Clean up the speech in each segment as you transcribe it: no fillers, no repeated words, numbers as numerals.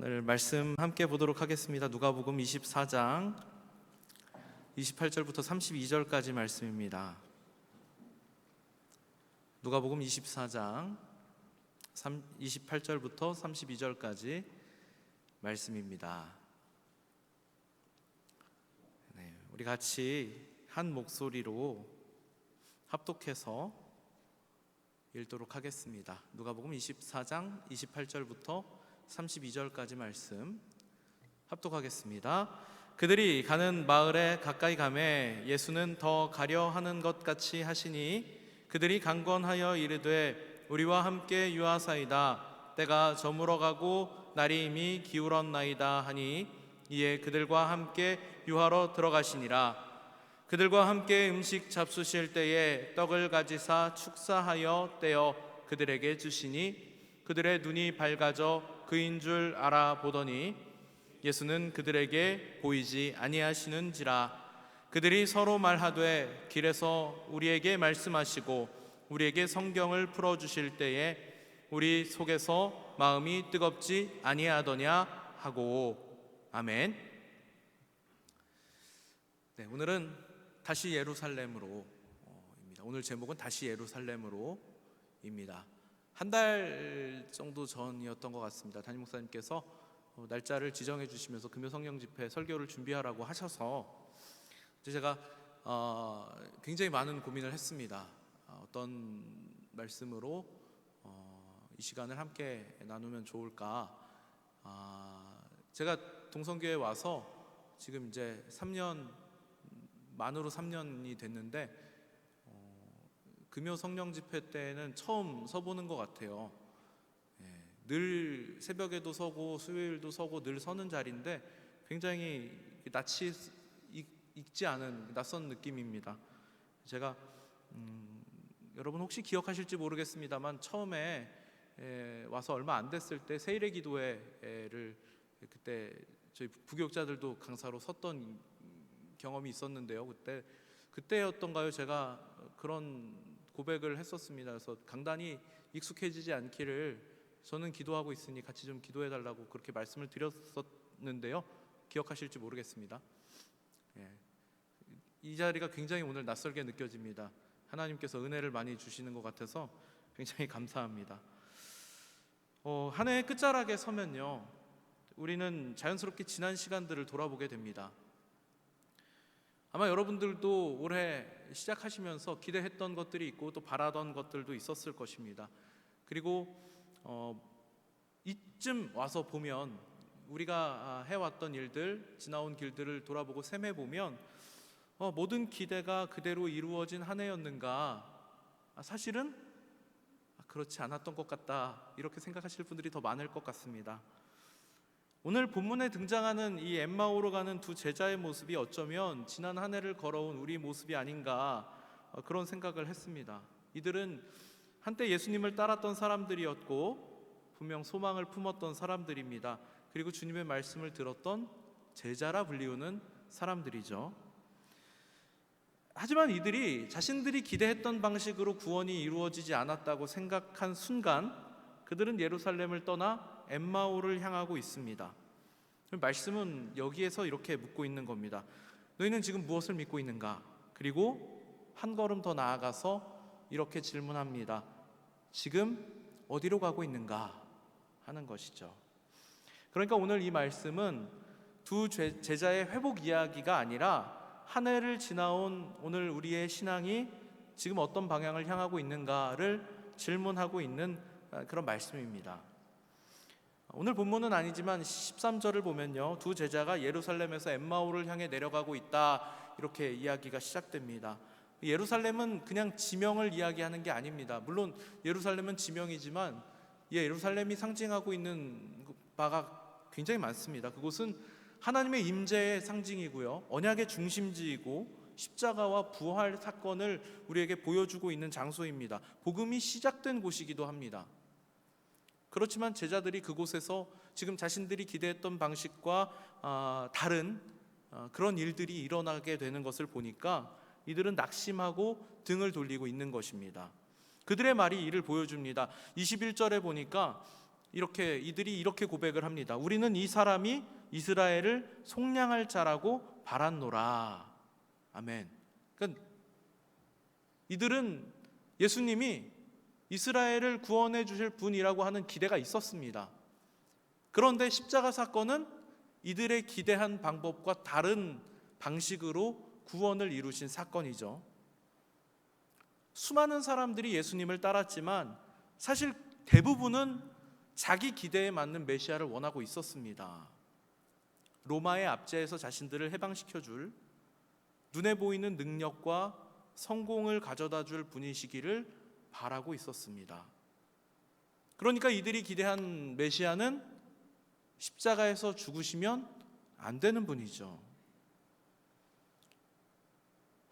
오늘 말씀 함께 보도록 하겠습니다. 누가복음 24장 28절부터 32절까지 말씀입니다. 누가복음 24장 28절부터 32절까지 말씀입니다. 우리 같이 한 목소리로 합독해서 읽도록 하겠습니다. 누가복음 24장 28절부터 32절까지 말씀 합독하겠습니다. 그들이 가는 마을에 가까이 가매 예수는 더 가려 하는 것 같이 하시니 그들이 강권하여 이르되 우리와 함께 유하사이다. 때가 저물어가고 날이 이미 기울었나이다 하니 이에 그들과 함께 유하러 들어가시니라. 그들과 함께 음식 잡수실 때에 떡을 가지사 축사하여 떼어 그들에게 주시니 그들의 눈이 밝아져 그인 줄 알아보더니 예수는 그들에게 보이지 아니하시는지라. 그들이 서로 말하되 길에서 우리에게 말씀하시고 우리에게 성경을 풀어주실 때에 우리 속에서 마음이 뜨겁지 아니하더냐 하고. 아멘. 오늘은 다시 예루살렘으로 입니다. 오늘 제목은 다시 예루살렘으로입니다. 한 달 정도 전이었던 것 같습니다. 담임 목사님께서 날짜를 지정해 주시면서 금요 성령 집회 설교를 준비하라고 하셔서 제가 굉장히 많은 고민을 했습니다. 어떤 말씀으로 이 시간을 함께 나누면 좋을까. 제가 동성교회에 와서 지금 이제 3년 만으로 3년이 됐는데 금요 성령 집회 때는 처음 서보는 것 같아요. 늘 새벽에도 서고 수요일도 서고 늘 서는 자리인데 굉장히 낯이 익지 않은 낯선 느낌입니다. 제가 여러분 혹시 기억하실지 모르겠습니다만 처음에 와서 얼마 안 됐을 때 세일의 기도회를 그때 저희 부교육자들도 강사로 섰던 경험이 있었는데요. 그때였던가요? 제가 그런 고백을 했었습니다. 그래서 강단이 익숙해지지 않기를 저는 기도하고 있으니 같이 좀 기도해 달라고 그렇게 말씀을 드렸었는데요. 기억하실지 모르겠습니다. 이 자리가 굉장히 오늘 낯설게 느껴집니다. 하나님께서 은혜를 많이 주시는 것 같아서 굉장히 감사합니다. 한 해의 끝자락에 서면요, 우리는 자연스럽게 지난 시간들을 돌아보게 됩니다. 아마 여러분들도 올해 시작하시면서 기대했던 것들이 있고 또 바라던 것들도 있었을 것입니다. 그리고 이쯤 와서 보면 우리가 해왔던 일들, 지나온 길들을 돌아보고 셈해보면 모든 기대가 그대로 이루어진 한 해였는가? 사실은 그렇지 않았던 것 같다, 이렇게 생각하실 분들이 더 많을 것 같습니다. 오늘 본문에 등장하는 이 엠마오로 가는 두 제자의 모습이 어쩌면 지난 한 해를 걸어온 우리 모습이 아닌가, 그런 생각을 했습니다. 이들은 한때 예수님을 따랐던 사람들이었고 분명 소망을 품었던 사람들입니다. 그리고 주님의 말씀을 들었던 제자라 불리우는 사람들이죠. 하지만 이들이 자신들이 기대했던 방식으로 구원이 이루어지지 않았다고 생각한 순간 그들은 예루살렘을 떠나 엠마오를 향하고 있습니다. 말씀은 여기에서 이렇게 묻고 있는 겁니다. 너희는 지금 무엇을 믿고 있는가? 그리고 한 걸음 더 나아가서 이렇게 질문합니다. 지금 어디로 가고 있는가? 하는 것이죠. 그러니까 오늘 이 말씀은 두 제자의 회복 이야기가 아니라 한 해를 지나온 오늘 우리의 신앙이 지금 어떤 방향을 향하고 있는가를 질문하고 있는 그런 말씀입니다. 오늘 본문은 아니지만 13절을 보면요, 두 제자가 예루살렘에서 엠마오를 향해 내려가고 있다, 이렇게 이야기가 시작됩니다. 예루살렘은 그냥 지명을 이야기하는 게 아닙니다. 물론 예루살렘은 지명이지만 예루살렘이 상징하고 있는 바가 굉장히 많습니다. 그곳은 하나님의 임재의 상징이고요, 언약의 중심지이고 십자가와 부활 사건을 우리에게 보여주고 있는 장소입니다. 복음이 시작된 곳이기도 합니다. 그렇지만 제자들이 그곳에서 지금 자신들이 기대했던 방식과 다른 그런 일들이 일어나게 되는 것을 보니까 이들은 낙심하고 등을 돌리고 있는 것입니다. 그들의 말이 이를 보여줍니다. 21절에 보니까 이들이 이렇게 고백을 합니다. 우리는 이 사람이 이스라엘을 속량할 자라고 바랐노라. 아멘. 그러니까 이들은 예수님이 이스라엘을 구원해 주실 분이라고 하는 기대가 있었습니다. 그런데 십자가 사건은 이들의 기대한 방법과 다른 방식으로 구원을 이루신 사건이죠. 수많은 사람들이 예수님을 따랐지만 사실 대부분은 자기 기대에 맞는 메시아를 원하고 있었습니다. 로마의 압제에서 자신들을 해방시켜줄, 눈에 보이는 능력과 성공을 가져다 줄 분이시기를 바라고 있었습니다. 그러니까 이들이 기대한 메시아는 십자가에서 죽으시면 안 되는 분이죠.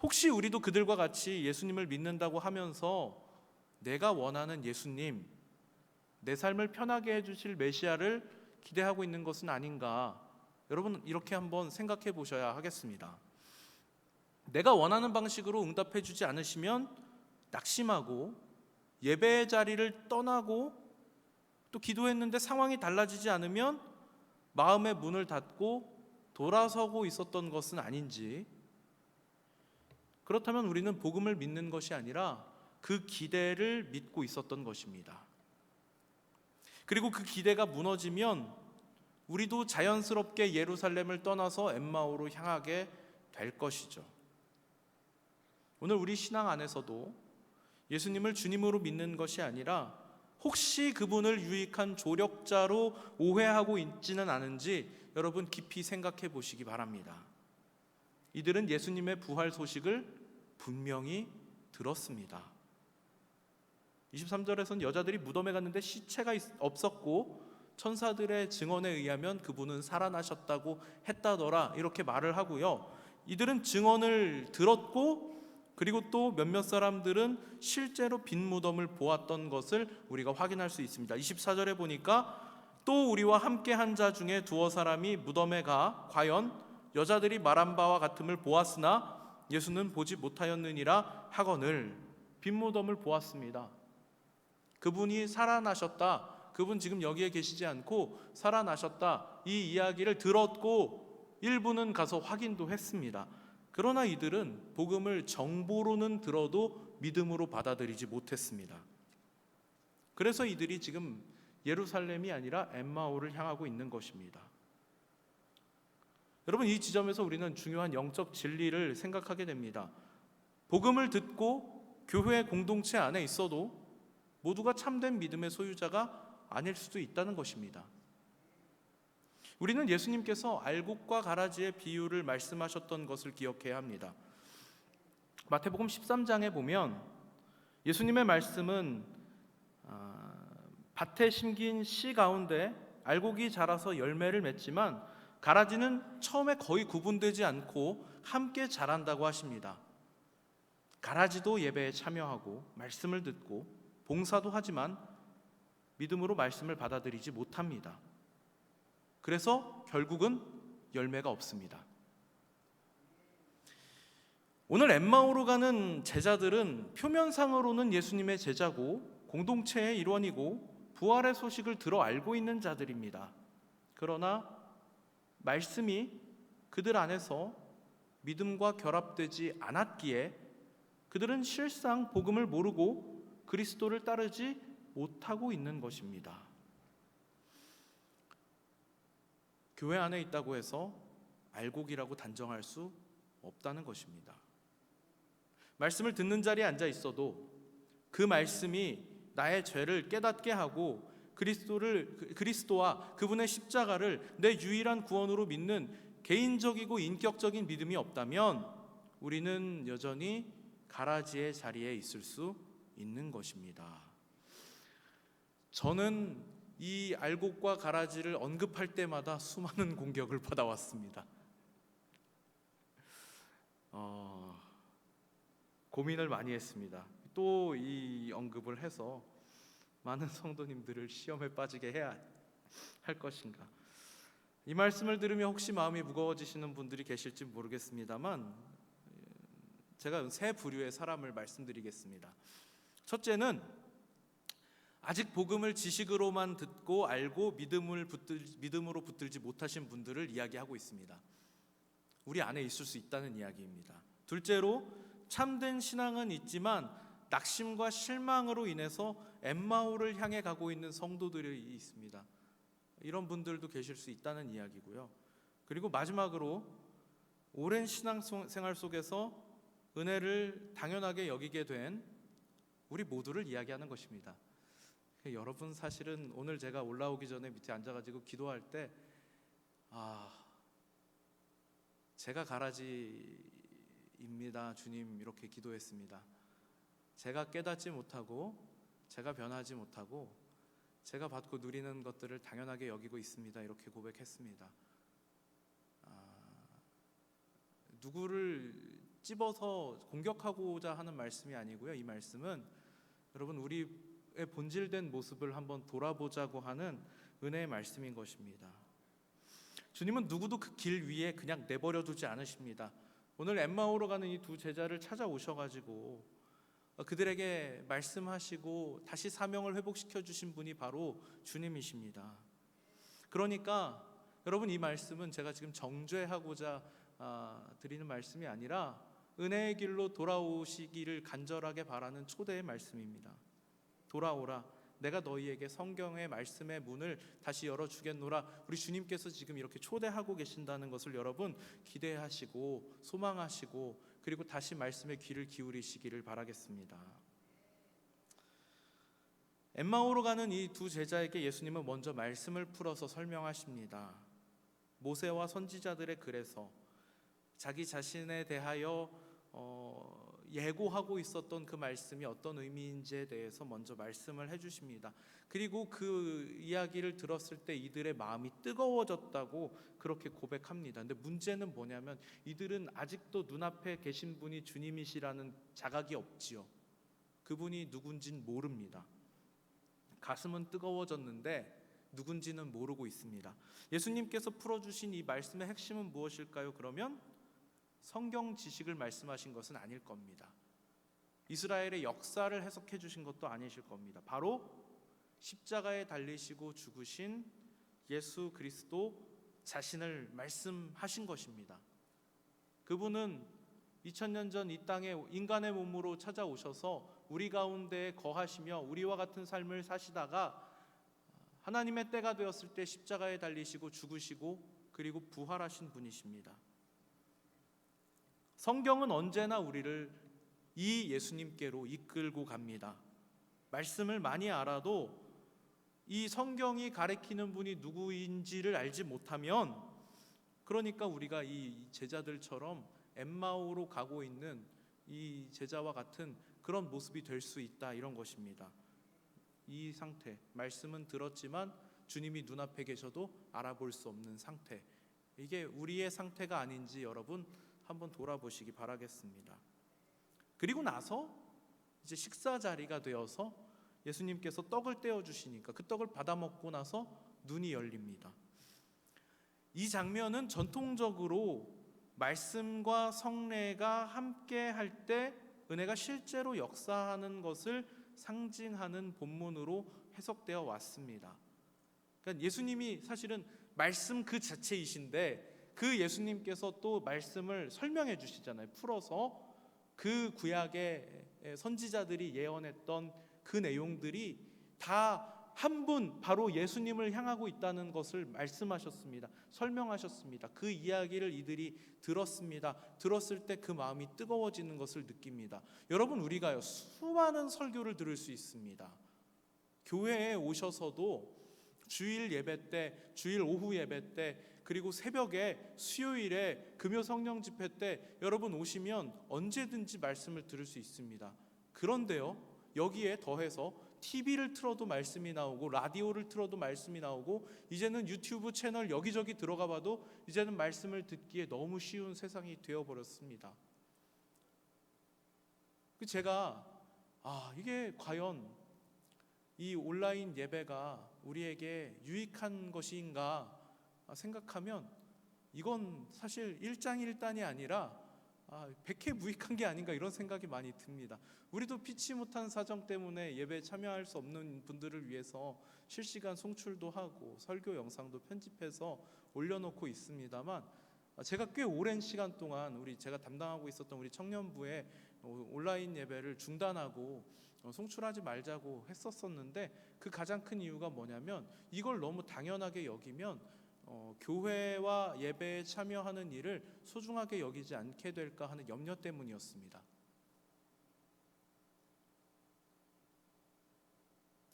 혹시 우리도 그들과 같이 예수님을 믿는다고 하면서 내가 원하는 예수님, 내 삶을 편하게 해주실 메시아를 기대하고 있는 것은 아닌가? 여러분, 이렇게 한번 생각해 보셔야 하겠습니다. 내가 원하는 방식으로 응답해 주지 않으시면 낙심하고 예배의 자리를 떠나고 또 기도했는데 상황이 달라지지 않으면 마음의 문을 닫고 돌아서고 있었던 것은 아닌지, 그렇다면 우리는 복음을 믿는 것이 아니라 그 기대를 믿고 있었던 것입니다. 그리고 그 기대가 무너지면 우리도 자연스럽게 예루살렘을 떠나서 엠마오로 향하게 될 것이죠. 오늘 우리 신앙 안에서도 예수님을 주님으로 믿는 것이 아니라 혹시 그분을 유익한 조력자로 오해하고 있지는 않은지 여러분 깊이 생각해 보시기 바랍니다. 이들은 예수님의 부활 소식을 분명히 들었습니다. 23절에서는 여자들이 무덤에 갔는데 시체가 없었고 천사들의 증언에 의하면 그분은 살아나셨다고 했다더라, 이렇게 말을 하고요. 이들은 증언을 들었고 그리고 또 몇몇 사람들은 실제로 빈 무덤을 보았던 것을 우리가 확인할 수 있습니다. 24절에 보니까 또 우리와 함께 한 자 중에 두어 사람이 무덤에 가 과연 여자들이 말한 바와 같음을 보았으나 예수는 보지 못하였느니라 하거늘, 빈 무덤을 보았습니다. 그분이 살아나셨다, 그분 지금 여기에 계시지 않고 살아나셨다, 이 이야기를 들었고 일부는 가서 확인도 했습니다. 그러나 이들은 복음을 정보로는 들어도 믿음으로 받아들이지 못했습니다. 그래서 이들이 지금 예루살렘이 아니라 엠마오를 향하고 있는 것입니다. 여러분, 이 지점에서 우리는 중요한 영적 진리를 생각하게 됩니다. 복음을 듣고 교회 공동체 안에 있어도 모두가 참된 믿음의 소유자가 아닐 수도 있다는 것입니다. 우리는 예수님께서 알곡과 가라지의 비유를 말씀하셨던 것을 기억해야 합니다. 마태복음 13장에 보면 예수님의 말씀은 밭에 심긴 씨 가운데 알곡이 자라서 열매를 맺지만 가라지는 처음에 거의 구분되지 않고 함께 자란다고 하십니다. 가라지도 예배에 참여하고 말씀을 듣고 봉사도 하지만 믿음으로 말씀을 받아들이지 못합니다. 그래서 결국은 열매가 없습니다. 오늘 엠마오로 가는 제자들은 표면상으로는 예수님의 제자고 공동체의 일원이고 부활의 소식을 들어 알고 있는 자들입니다. 그러나 말씀이 그들 안에서 믿음과 결합되지 않았기에 그들은 실상 복음을 모르고 그리스도를 따르지 못하고 있는 것입니다. 교회 안에 있다고 해서 알곡이라고 단정할 수 없다는 것입니다. 말씀을 듣는 자리에 앉아 있어도 그 말씀이 나의 죄를 깨닫게 하고 그리스도와 그분의 십자가를 내 유일한 구원으로 믿는 개인적이고 인격적인 믿음이 없다면 우리는 여전히 가라지의 자리에 있을 수 있는 것입니다. 저는 이 알곡과 가라지를 언급할 때마다 수많은 공격을 받아왔습니다. 고민을 많이 했습니다. 또 이 언급을 해서 많은 성도님들을 시험에 빠지게 해야 할 것인가. 이 말씀을 들으며 혹시 마음이 무거워지시는 분들이 계실지 모르겠습니다만 제가 세 부류의 사람을 말씀드리겠습니다. 첫째는 아직 복음을 지식으로만 듣고 알고 믿음으로 붙들지 못하신 분들을 이야기하고 있습니다. 우리 안에 있을 수 있다는 이야기입니다. 둘째로, 참된 신앙은 있지만 낙심과 실망으로 인해서 엠마오를 향해 가고 있는 성도들이 있습니다. 이런 분들도 계실 수 있다는 이야기고요. 그리고 마지막으로, 오랜 신앙생활 속에서 은혜를 당연하게 여기게 된 우리 모두를 이야기하는 것입니다. 여러분, 사실은 오늘 제가 올라오기 전에 밑에 앉아가지고 기도할 때 제가 가라지입니다, 주님, 이렇게 기도했습니다. 제가 깨닫지 못하고, 제가 변하지 못하고, 제가 받고 누리는 것들을 당연하게 여기고 있습니다, 이렇게 고백했습니다. 누구를 찝어서 공격하고자 하는 말씀이 아니고요. 이 말씀은 여러분, 우리의 본질된 모습을 한번 돌아보자고 하는 은혜의 말씀인 것입니다. 주님은 누구도 그 길 위에 그냥 내버려 두지 않으십니다. 오늘 엠마오로 가는 이 두 제자를 찾아오셔가지고 그들에게 말씀하시고 다시 사명을 회복시켜 주신 분이 바로 주님이십니다. 그러니까 여러분, 이 말씀은 제가 지금 정죄하고자 드리는 말씀이 아니라 은혜의 길로 돌아오시기를 간절하게 바라는 초대의 말씀입니다. 돌아오라, 내가 너희에게 성경의 말씀의 문을 다시 열어주겠노라. 우리 주님께서 지금 이렇게 초대하고 계신다는 것을 여러분 기대하시고 소망하시고, 그리고 다시 말씀에 귀를 기울이시기를 바라겠습니다. 엠마오로 가는 이 두 제자에게 예수님은 먼저 말씀을 풀어서 설명하십니다. 모세와 선지자들의 글에서 자기 자신에 대하여 예고하고 있었던 그 말씀이 어떤 의미인지에 대해서 먼저 말씀을 해주십니다. 그리고 그 이야기를 들었을 때 이들의 마음이 뜨거워졌다고 그렇게 고백합니다. 근데 문제는 뭐냐면 이들은 아직도 눈앞에 계신 분이 주님이시라는 자각이 없지요. 그분이 누군진 모릅니다. 가슴은 뜨거워졌는데 누군지는 모르고 있습니다. 예수님께서 풀어주신 이 말씀의 핵심은 무엇일까요? 그러면 성경 지식을 말씀하신 것은 아닐 겁니다. 이스라엘의 역사를 해석해 주신 것도 아니실 겁니다. 바로 십자가에 달리시고 죽으신 예수 그리스도 자신을 말씀하신 것입니다. 그분은 2000년 전 이 땅에 인간의 몸으로 찾아오셔서 우리 가운데 거하시며 우리와 같은 삶을 사시다가 하나님의 때가 되었을 때 십자가에 달리시고 죽으시고 그리고 부활하신 분이십니다. 성경은 언제나 우리를 이 예수님께로 이끌고 갑니다. 말씀을 많이 알아도 이 성경이 가리키는 분이 누구인지를 알지 못하면, 그러니까 우리가 이 제자들처럼 엠마오로 가고 있는 이 제자와 같은 그런 모습이 될 수 있다, 이런 것입니다. 이 상태, 말씀은 들었지만 주님이 눈앞에 계셔도 알아볼 수 없는 상태, 이게 우리의 상태가 아닌지 여러분 한번 돌아보시기 바라겠습니다. 그리고 나서 이제 식사 자리가 되어서 예수님께서 떡을 떼어 주시니까 그 떡을 받아 먹고 나서 눈이 열립니다. 이 장면은 전통적으로 말씀과 성례가 함께 할 때 은혜가 실제로 역사하는 것을 상징하는 본문으로 해석되어 왔습니다. 그러니까 예수님이 사실은 말씀 그 자체이신데 그 예수님께서 또 말씀을 설명해 주시잖아요. 풀어서 그 구약의 선지자들이 예언했던 그 내용들이 다 한 분, 바로 예수님을 향하고 있다는 것을 말씀하셨습니다. 설명하셨습니다. 그 이야기를 이들이 들었습니다. 들었을 때 그 마음이 뜨거워지는 것을 느낍니다. 여러분, 우리가요 수많은 설교를 들을 수 있습니다. 교회에 오셔서도 주일 예배 때, 주일 오후 예배 때, 그리고 새벽에 수요일에 금요 성령 집회 때 여러분 오시면 언제든지 말씀을 들을 수 있습니다. 그런데요, 여기에 더해서 TV를 틀어도 말씀이 나오고 라디오를 틀어도 말씀이 나오고 이제는 유튜브 채널 여기저기 들어가 봐도 이제는 말씀을 듣기에 너무 쉬운 세상이 되어버렸습니다. 제가 이게 과연 이 온라인 예배가 우리에게 유익한 것인가 생각하면 이건 사실 일장일단이 아니라 백해무익한 게 아닌가 이런 생각이 많이 듭니다. 우리도 피치 못한 사정 때문에 예배에 참여할 수 없는 분들을 위해서 실시간 송출도 하고 설교 영상도 편집해서 올려놓고 있습니다만, 제가 꽤 오랜 시간 동안 제가 담당하고 있었던 우리 청년부의 온라인 예배를 중단하고 송출하지 말자고 했었었는데, 그 가장 큰 이유가 뭐냐면 이걸 너무 당연하게 여기면 교회와 예배에 참여하는 일을 소중하게 여기지 않게 될까 하는 염려 때문이었습니다.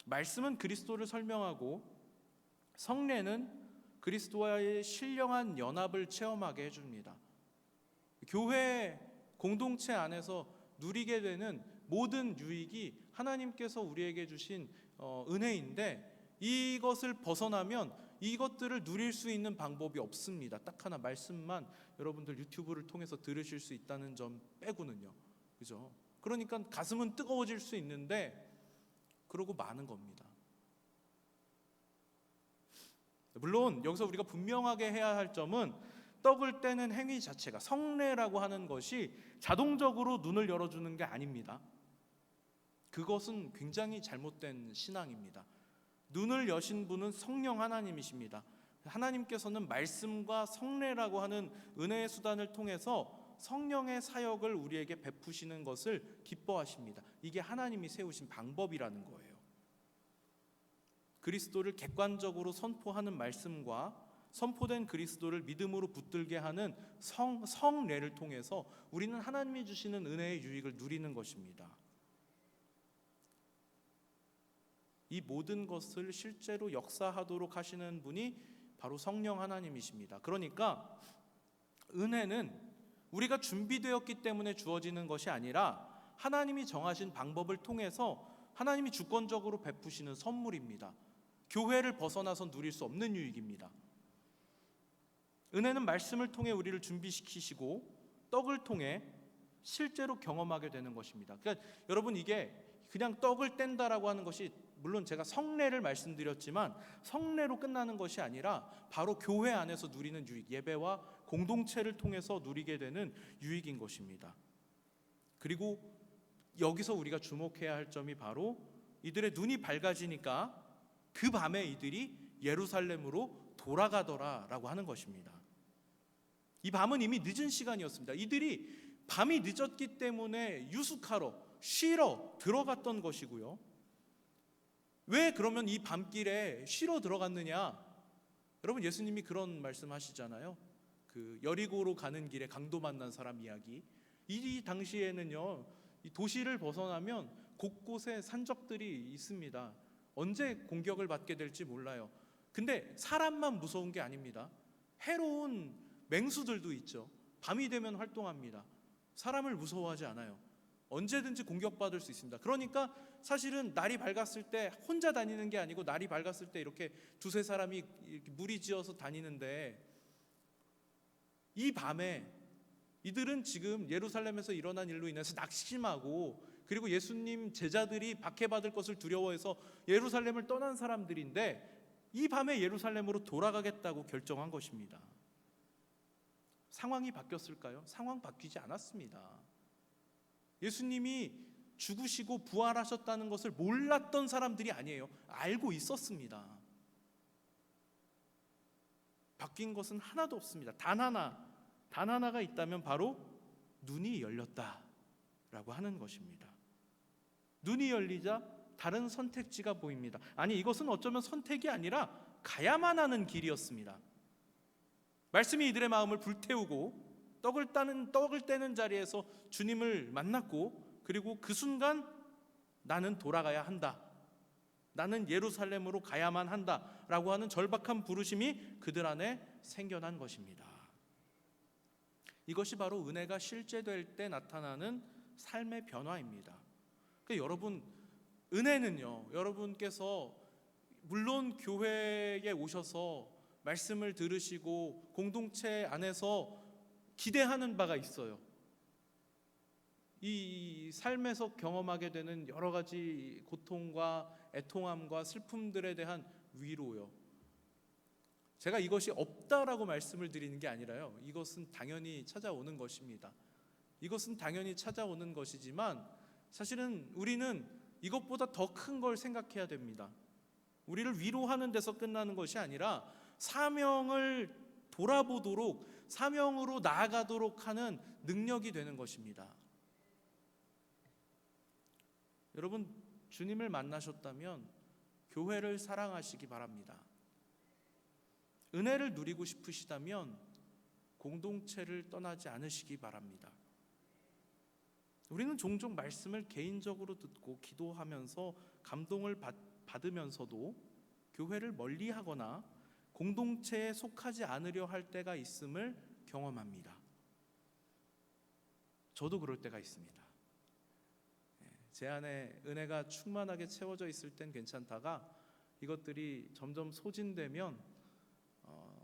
말씀은 그리스도를 설명하고 성례는 그리스도와의 신령한 연합을 체험하게 해줍니다. 교회 공동체 안에서 누리게 되는 모든 유익이 하나님께서 우리에게 주신 은혜인데, 이것을 벗어나면 이것들을 누릴 수 있는 방법이 없습니다. 딱 하나, 말씀만 여러분들 유튜브를 통해서 들으실 수 있다는 점 빼고는요. 그죠? 그러니까 가슴은 뜨거워질 수 있는데 그러고 마는 겁니다. 물론 여기서 우리가 분명하게 해야 할 점은, 떡을 떼는 행위 자체가, 성례라고 하는 것이 자동적으로 눈을 열어주는 게 아닙니다. 그것은 굉장히 잘못된 신앙입니다. 눈을 여신 분은 성령 하나님이십니다. 하나님께서는 말씀과 성례라고 하는 은혜의 수단을 통해서 성령의 사역을 우리에게 베푸시는 것을 기뻐하십니다. 이게 하나님이 세우신 방법이라는 거예요. 그리스도를 객관적으로 선포하는 말씀과 선포된 그리스도를 믿음으로 붙들게 하는 성례를 통해서 우리는 하나님이 주시는 은혜의 유익을 누리는 것입니다. 이 모든 것을 실제로 역사하도록 하시는 분이 바로 성령 하나님이십니다. 그러니까 은혜는 우리가 준비되었기 때문에 주어지는 것이 아니라 하나님이 정하신 방법을 통해서 하나님이 주권적으로 베푸시는 선물입니다. 교회를 벗어나서 누릴 수 없는 유익입니다. 은혜는 말씀을 통해 우리를 준비시키시고 떡을 통해 실제로 경험하게 되는 것입니다. 그러니까 여러분, 이게 그냥 떡을 뗀다라고 하는 것이, 물론 제가 성례를 말씀드렸지만 성례로 끝나는 것이 아니라 바로 교회 안에서 누리는 유익, 예배와 공동체를 통해서 누리게 되는 유익인 것입니다. 그리고 여기서 우리가 주목해야 할 점이 바로 이들의 눈이 밝아지니까 그 밤에 이들이 예루살렘으로 돌아가더라라고 하는 것입니다. 이 밤은 이미 늦은 시간이었습니다. 이들이 밤이 늦었기 때문에 유숙하러, 쉬러 들어갔던 것이고요. 왜 그러면 이 밤길에 쉬러 들어갔느냐? 여러분, 예수님이 그런 말씀하시잖아요. 그 여리고로 가는 길에 강도 만난 사람 이야기. 이 당시에는요, 이 도시를 벗어나면 곳곳에 산적들이 있습니다. 언제 공격을 받게 될지 몰라요. 근데 사람만 무서운 게 아닙니다. 해로운 맹수들도 있죠. 밤이 되면 활동합니다. 사람을 무서워하지 않아요. 언제든지 공격받을 수 있습니다. 그러니까 사실은 날이 밝았을 때 혼자 다니는 게 아니고, 날이 밝았을 때 이렇게 두세 사람이 이렇게 무리지어서 다니는데, 이 밤에 이들은 지금 예루살렘에서 일어난 일로 인해서 낙심하고, 그리고 예수님 제자들이 박해받을 것을 두려워해서 예루살렘을 떠난 사람들인데, 이 밤에 예루살렘으로 돌아가겠다고 결정한 것입니다. 상황이 바뀌었을까요? 상황 바뀌지 않았습니다. 예수님이 죽으시고 부활하셨다는 것을 몰랐던 사람들이 아니에요. 알고 있었습니다. 바뀐 것은 하나도 없습니다. 단 하나가 있다면 바로 눈이 열렸다라고 하는 것입니다. 눈이 열리자 다른 선택지가 보입니다. 아니, 이것은 어쩌면 선택이 아니라 가야만 하는 길이었습니다. 말씀이 이들의 마음을 불태우고 떡을 떼는 자리에서 주님을 만났고, 그리고 그 순간 나는 돌아가야 한다, 나는 예루살렘으로 가야만 한다라고 하는 절박한 부르심이 그들 안에 생겨난 것입니다. 이것이 바로 은혜가 실제될 때 나타나는 삶의 변화입니다. 그러니까 여러분, 은혜는요, 여러분께서 물론 교회에 오셔서 말씀을 들으시고 공동체 안에서 기대하는 바가 있어요. 이 삶에서 경험하게 되는 여러 가지 고통과 애통함과 슬픔들에 대한 위로요. 제가 이것이 없다라고 말씀을 드리는 게 아니라요, 이것은 당연히 찾아오는 것입니다. 이것은 당연히 찾아오는 것이지만 사실은 우리는 이것보다 더 큰 걸 생각해야 됩니다. 우리를 위로하는 데서 끝나는 것이 아니라 사명을 돌아보도록, 사명으로 나아가도록 하는 능력이 되는 것입니다. 여러분, 주님을 만나셨다면 교회를 사랑하시기 바랍니다. 은혜를 누리고 싶으시다면 공동체를 떠나지 않으시기 바랍니다. 우리는 종종 말씀을 개인적으로 듣고 기도하면서 감동을 받으면서도 교회를 멀리하거나 공동체에 속하지 않으려 할 때가 있음을 경험합니다. 저도 그럴 때가 있습니다. 제 안에 은혜가 충만하게 채워져 있을 땐 괜찮다가 이것들이 점점 소진되면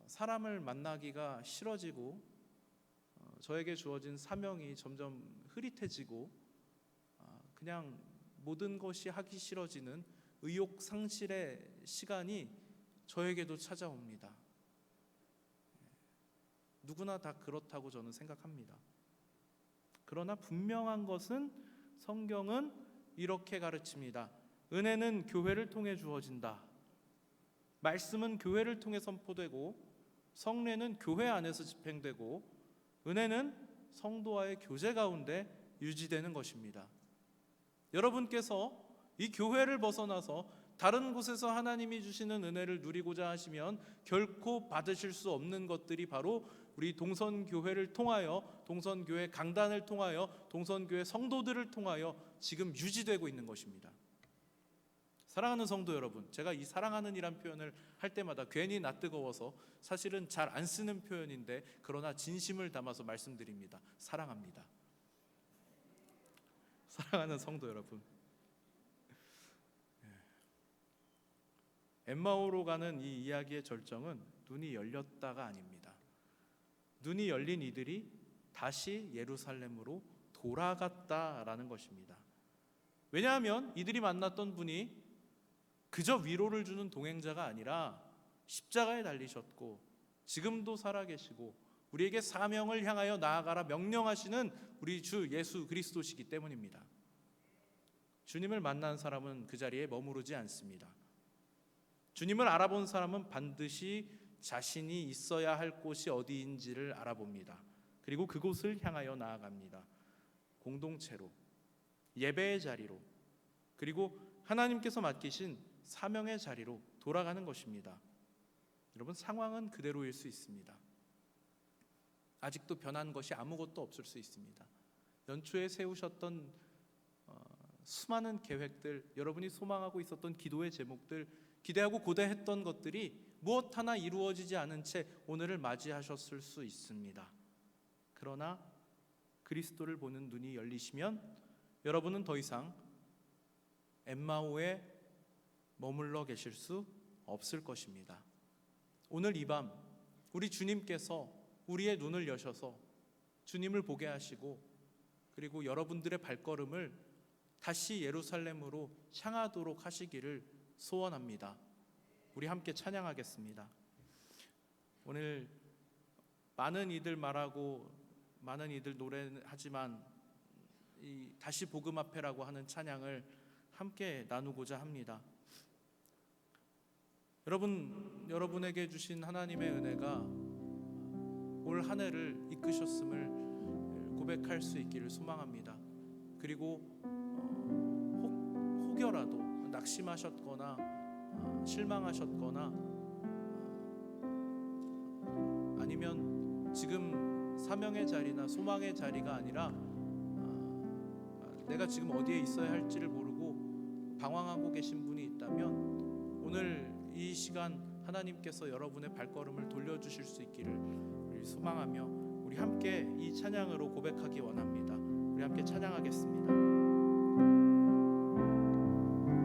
사람을 만나기가 싫어지고 저에게 주어진 사명이 점점 흐릿해지고 그냥 모든 것이 하기 싫어지는 의욕 상실의 시간이 저에게도 찾아옵니다. 누구나 다 그렇다고 저는 생각합니다. 그러나 분명한 것은 성경은 이렇게 가르칩니다. 은혜는 교회를 통해 주어진다. 말씀은 교회를 통해 선포되고 성례는 교회 안에서 집행되고 은혜는 성도와의 교제 가운데 유지되는 것입니다. 여러분께서 이 교회를 벗어나서 다른 곳에서 하나님이 주시는 은혜를 누리고자 하시면 결코 받으실 수 없는 것들이 바로 우리 동선교회를 통하여, 동선교회 강단을 통하여, 동선교회 성도들을 통하여 지금 유지되고 있는 것입니다. 사랑하는 성도 여러분, 제가 이 사랑하는 이란 표현을 할 때마다 괜히 낯뜨거워서 사실은 잘 안 쓰는 표현인데 그러나 진심을 담아서 말씀드립니다. 사랑합니다. 사랑하는 성도 여러분, 엠마오로 가는 이 이야기의 절정은 눈이 열렸다가 아닙니다. 눈이 열린 이들이 다시 예루살렘으로 돌아갔다라는 것입니다. 왜냐하면 이들이 만났던 분이 그저 위로를 주는 동행자가 아니라 십자가에 달리셨고 지금도 살아계시고 우리에게 사명을 향하여 나아가라 명령하시는 우리 주 예수 그리스도시기 때문입니다. 주님을 만난 사람은 그 자리에 머무르지 않습니다. 주님을 알아본 사람은 반드시 자신이 있어야 할 곳이 어디인지를 알아봅니다. 그리고 그곳을 향하여 나아갑니다. 공동체로, 예배의 자리로, 그리고 하나님께서 맡기신 사명의 자리로 돌아가는 것입니다. 여러분, 상황은 그대로일 수 있습니다. 아직도 변한 것이 아무것도 없을 수 있습니다. 연초에 세우셨던 수많은 계획들, 여러분이 소망하고 있었던 기도의 제목들, 기대하고 고대했던 것들이 무엇 하나 이루어지지 않은 채 오늘을 맞이하셨을 수 있습니다. 그러나 그리스도를 보는 눈이 열리시면 여러분은 더 이상 엠마오에 머물러 계실 수 없을 것입니다. 오늘 이 밤 우리 주님께서 우리의 눈을 여셔서 주님을 보게 하시고 그리고 여러분들의 발걸음을 다시 예루살렘으로 향하도록 하시기를 소원합니다. 우리 함께 찬양하겠습니다. 오늘 많은 이들 말하고 많은 이들 노래하지만 이 다시 복음 앞에라고 하는 찬양을 함께 나누고자 합니다. 여러분에게 주신 하나님의 은혜가 올 한 해를 이끄셨음을 고백할 수 있기를 소망합니다. 그리고 혹여라도 낙심하셨거나 실망하셨거나 아니면 지금 사명의 자리나 소망의 자리가 아니라 내가 지금 어디에 있어야 할지를 모르고 방황하고 계신 분이 있다면 오늘 이 시간 하나님께서 여러분의 발걸음을 돌려주실 수 있기를 소망하며 우리 함께 이 찬양으로 고백하기 원합니다. 우리 함께 찬양하겠습니다.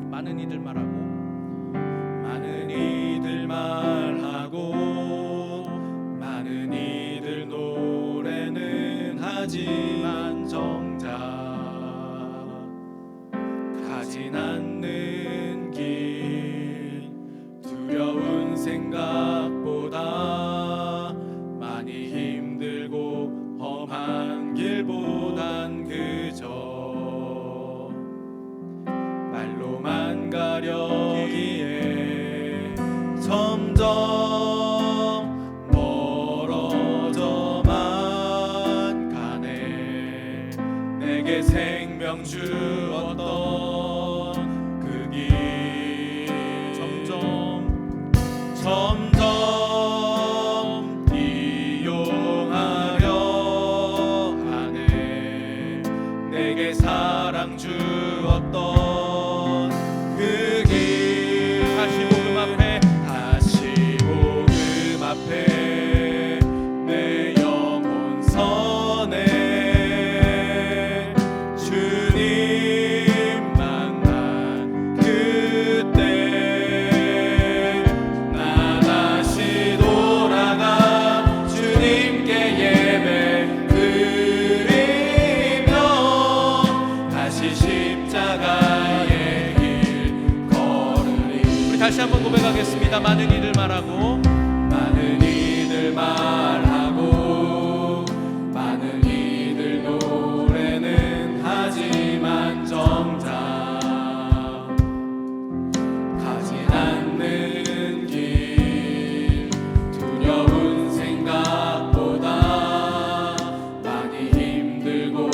많은 이들 말하고 많은 이들 노래는 하지만 정작 가진 않는 길 두려운 생각보다 많이 힘들고 험한 길보다 주었던 그 길 점점 이용하려 하네. 내게 사랑 주었던 그 길 다시 복음 앞에 내 영혼 선해. 주님 만난 그때 나 다시 돌아가 주님께 예배 드리며 다시 십자가의 길 걸으리. 우리 다시 한번 고백하겠습니다. 많은 이들 말하고 많은 이들 노래는 하지만 정작 가지 않는 길 두려운 생각보다 많이 힘들고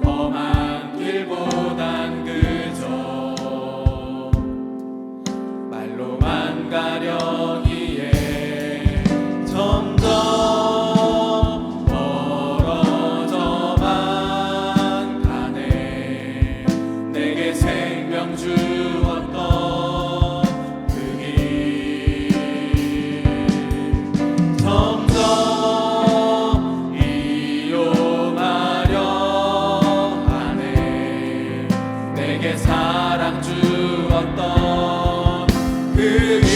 험한 길보단 그저 말로만 가려기에 점점 멀어져만 가네. 내게 생명 주었던 그 길 점점 이용하려 하네. 내게 사랑 주었던 그 길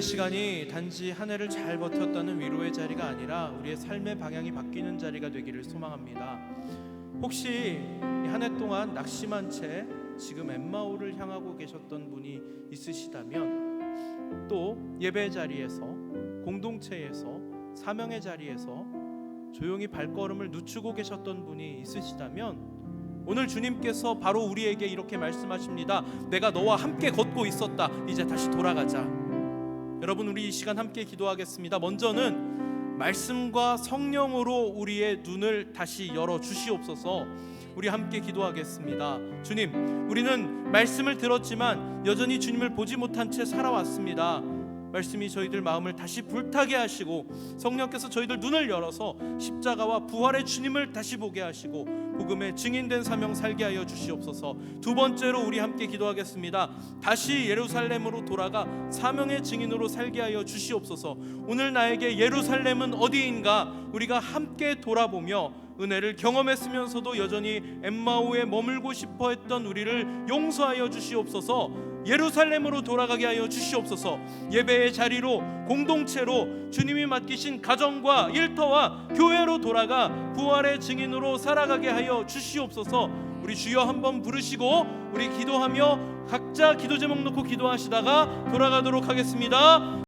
시간이 단지 한 해를 잘 버텼다는 위로의 자리가 아니라 우리의 삶의 방향이 바뀌는 자리가 되기를 소망합니다. 혹시 한 해 동안 낙심한 채 지금 엠마오를 향하고 계셨던 분이 있으시다면, 또 예배 자리에서, 공동체에서, 사명의 자리에서 조용히 발걸음을 늦추고 계셨던 분이 있으시다면, 오늘 주님께서 바로 우리에게 이렇게 말씀하십니다. 내가 너와 함께 걷고 있었다. 이제 다시 돌아가자. 여러분, 우리 이 시간 함께 기도하겠습니다. 먼저는 말씀과 성령으로 우리의 눈을 다시 열어 주시옵소서. 우리 함께 기도하겠습니다. 주님, 우리는 말씀을 들었지만 여전히 주님을 보지 못한 채 살아왔습니다. 말씀이 저희들 마음을 다시 불타게 하시고 성령께서 저희들 눈을 열어서 십자가와 부활의 주님을 다시 보게 하시고 복음의 증인된 사명 살게 하여 주시옵소서. 두 번째로 우리 함께 기도하겠습니다. 다시 예루살렘으로 돌아가 사명의 증인으로 살게 하여 주시옵소서. 오늘 나에게 예루살렘은 어디인가 우리가 함께 돌아보며 은혜를 경험했으면서도 여전히 엠마오에 머물고 싶어 했던 우리를 용서하여 주시옵소서. 예루살렘으로 돌아가게 하여 주시옵소서. 예배의 자리로, 공동체로, 주님이 맡기신 가정과 일터와 교회로 돌아가 부활의 증인으로 살아가게 하여 주시옵소서. 우리 주여 한번 부르시고 우리 기도하며 각자 기도 제목 놓고 기도하시다가 돌아가도록 하겠습니다.